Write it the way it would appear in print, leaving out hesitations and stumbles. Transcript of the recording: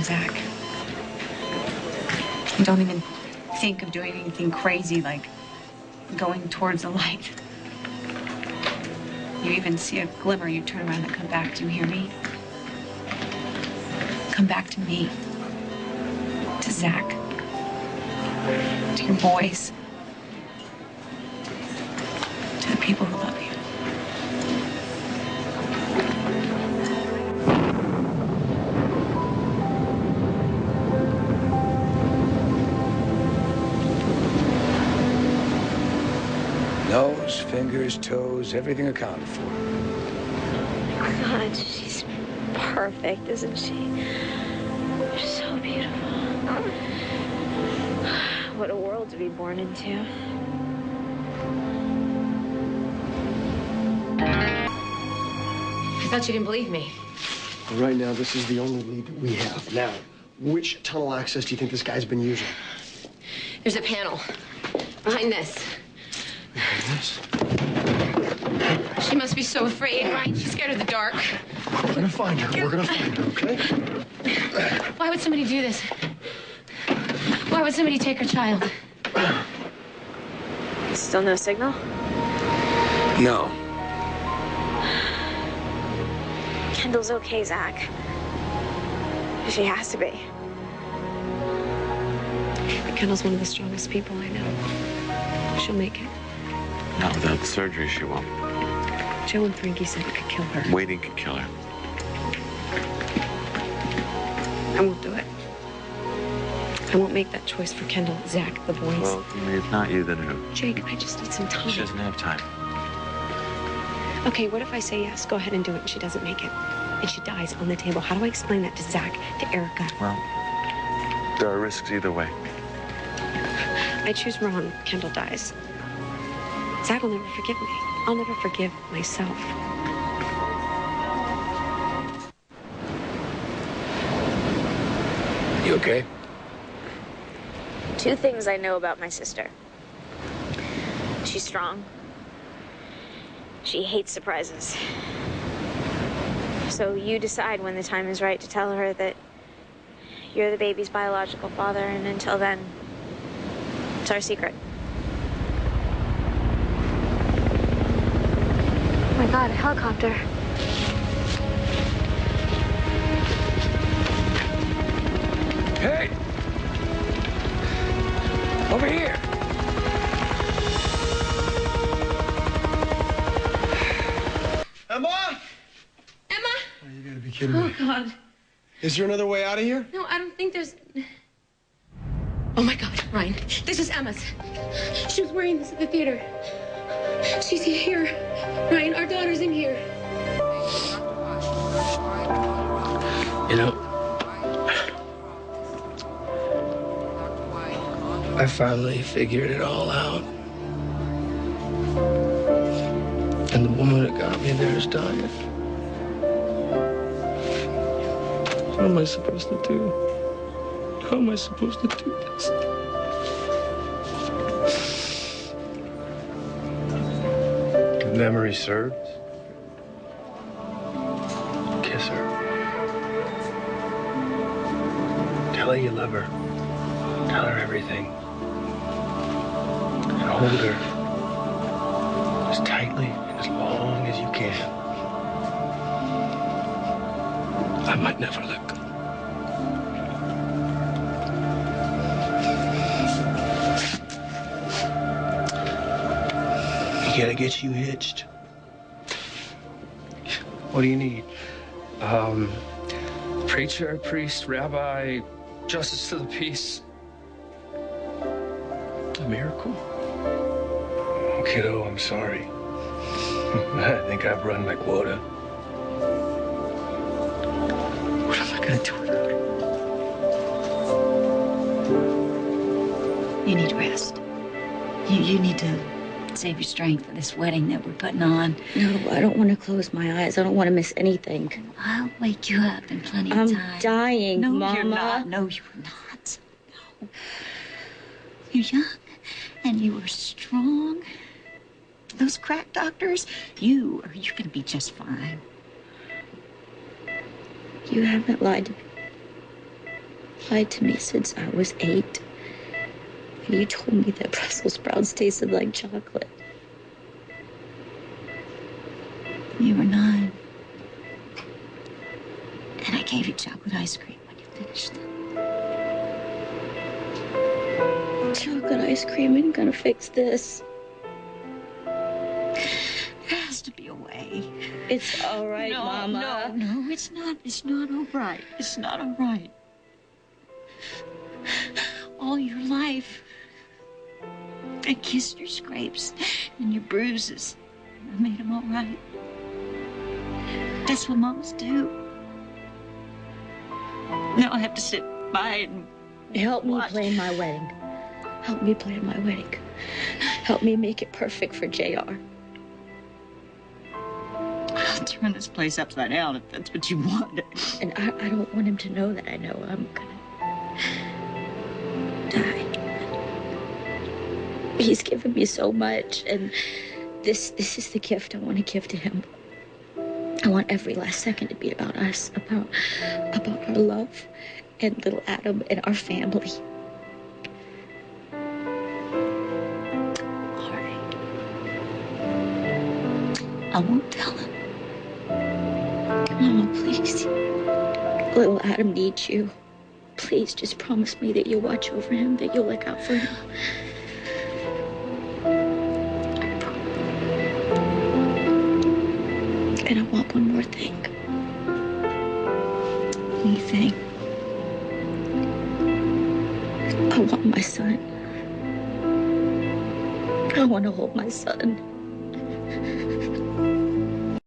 Zach. You don't even think of doing anything crazy like going towards the light. You even see a glimmer, you turn around and come back. Do you hear me? Come back to me. To Zach. To your boys. To the people who love you. Nose, fingers, toes, everything accounted for. Oh God, she's perfect, isn't she? So beautiful. What a world to be born into. I thought you didn't believe me. Right now, this is the only lead that we have. Now, which tunnel access do you think this guy's been using? There's a panel behind this. She must be so afraid, right? She's scared of the dark. We're gonna find her. We're gonna find her, okay? Why would somebody do this? Why would somebody take her child? Still no signal? No. Kendall's okay, Zach. She has to be. Kendall's one of the strongest people I know. She'll make it. Not without the surgery, she won't. Joe and Frankie said it could kill her. Waiting could kill her. I won't do it. I won't make that choice for Kendall, Zach, the boys. Well, if not you, then who? Jake, I just need some time. She doesn't have time. Okay, what if I say yes, go ahead and do it, and she doesn't make it? And she dies on the table. How do I explain that to Zach, to Erica? Well, there are risks either way. I choose wrong. Kendall dies. Zach will never forgive me. I'll never forgive myself. You okay? Two things I know about my sister. She's strong. She hates surprises. So you decide when the time is right to tell her that you're the baby's biological father, and until then, it's our secret. Oh my God, a helicopter. Hey! Over here! Emma? Emma? Oh, you gotta be kidding me. Oh, God. Is there another way out of here? No, I don't think there's... Oh, my God, Ryan. This is Emma's. She was wearing this at the theater. She's here. Ryan, our daughter's in here. You know, I finally figured it all out. And the woman that got me there is dying. What am I supposed to do? How am I supposed to do this? If memory serves, kiss her. Tell her you love her. Tell her everything. And hold her as tightly and as long as you can. I might never let go. We gotta get you hitched. What do you need? Preacher, priest, rabbi, justice to the peace. A miracle? Oh, kiddo, I'm sorry. I think I've run my quota. What am I gonna do without her? You need rest. You need to save your strength for this wedding that we're putting on. No, I don't want to close my eyes. I don't want to miss anything. I'll wake you up in plenty of I'm time. dying, No, Mama. you're not. No, you're not. No. You're young, and you are strong. Those crack doctors, you're gonna be just fine. You haven't lied to me. lied to me since I was 8. And you told me that Brussels sprouts tasted like chocolate. You were 9. And I gave you chocolate ice cream when you finished them. Chocolate ice cream ain't gonna fix this. There has to be a way. It's all right, No, Mama. no, it's not. It's not all right. It's not all right. All your life, I kissed your scrapes and your bruises. I made them all right. That's what moms do. Now I have to sit by and Help me watch. plan my wedding. Help me plan my wedding. Help me make it perfect for JR. I'll turn this place upside down if that's what you want. And I don't want him to know that I know I'm gonna die. He's given me so much, and this is the gift I want to give to him. I want every last second to be about us, about our love, and little Adam and our family. All right. I won't tell him. Mama, please. Little Adam needs you. Please just promise me that you'll watch over him, that you'll look out for him. And I want one more thing. Anything. I want my son. I want to hold my son.